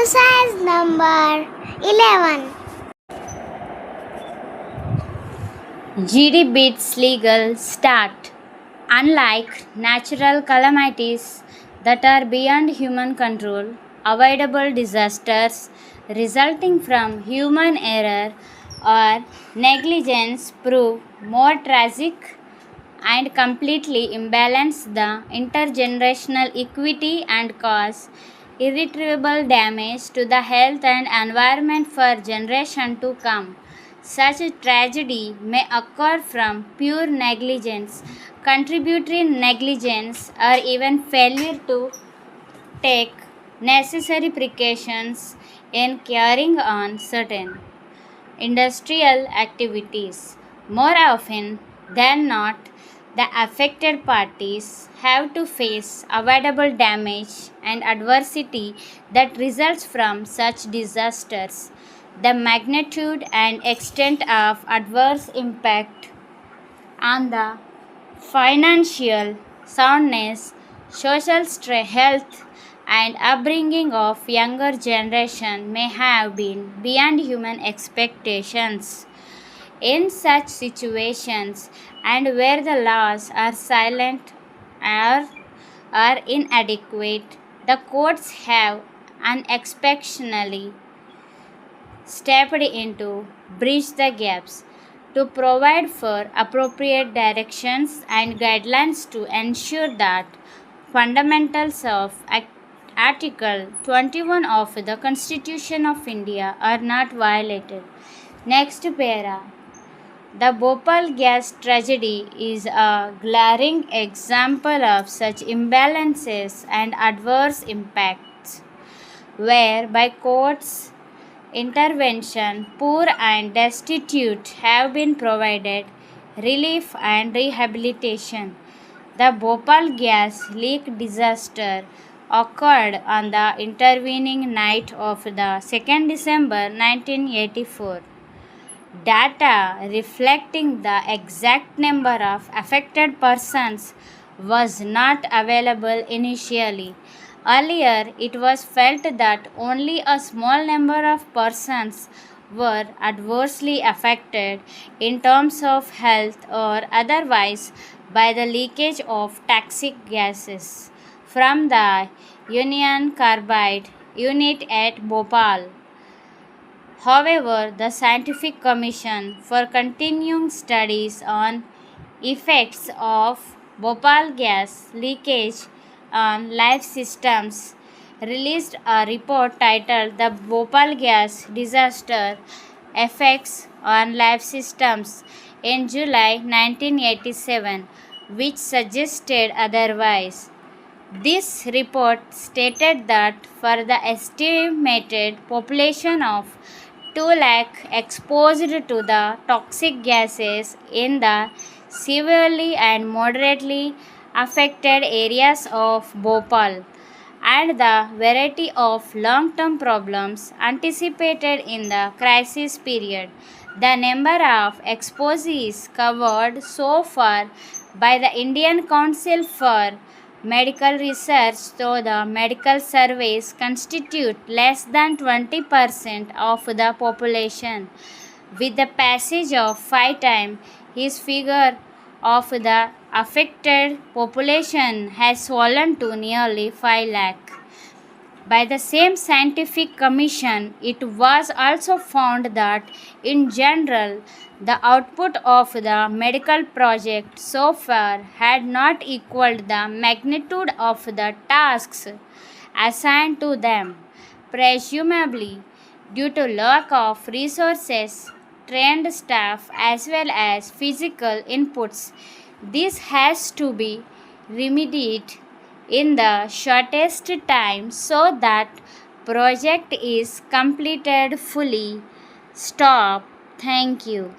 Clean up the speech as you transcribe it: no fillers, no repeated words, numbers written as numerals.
Exercise number 11. G.D Bist Legal start. Unlike natural calamities that are beyond human control, avoidable disasters resulting from human error or negligence prove more tragic and completely imbalance the intergenerational equity and cause irretrievable damage to the health and environment for generations to come. Such a tragedy may occur from pure negligence, contributory negligence, or even failure to take necessary precautions in carrying on certain industrial activities. More often than not, the affected parties have to face avoidable damage and adversity that results from such disasters. The magnitude and extent of adverse impact on the financial soundness, social health, and upbringing of younger generation may have been beyond human expectations. In such situations, and where the laws are silent or are inadequate, the courts have unexpectedly stepped in to bridge the gaps, to provide for appropriate directions and guidelines to ensure that fundamentals of Article 21 of the Constitution of India are not violated. Next para. The Bhopal gas tragedy is a glaring example of such imbalances and adverse impacts, where by courts intervention, poor and destitute have been provided relief and rehabilitation. The Bhopal gas leak disaster occurred on the intervening night of the 2nd December 1984. Data reflecting the exact number of affected persons was not available initially. Earlier, it was felt that only a small number of persons were adversely affected in terms of health or otherwise by the leakage of toxic gases from the Union Carbide unit at Bhopal. However, the Scientific Commission for Continuing Studies on Effects of Bhopal Gas Leakage on Life Systems released a report titled The Bhopal Gas Disaster Effects on Life Systems in July 1987, which suggested otherwise. This report stated that for the estimated population of 2 lakh exposed to the toxic gases in the severely and moderately affected areas of Bhopal, and the variety of long-term problems anticipated in the crisis period. The number of exposés covered so far by the Indian Council for Medical Research through the medical surveys constitute less than 20% of the population. With the passage of 5 time, his figure of the affected population has fallen to nearly 5 lakh. By the same scientific commission, it was also found that, in general, the output of the medical project so far had not equaled the magnitude of the tasks assigned to them, presumably due to lack of resources, trained staff, as well as physical inputs. This has to be remedied in the shortest time so that project is completed fully. Stop. Thank you.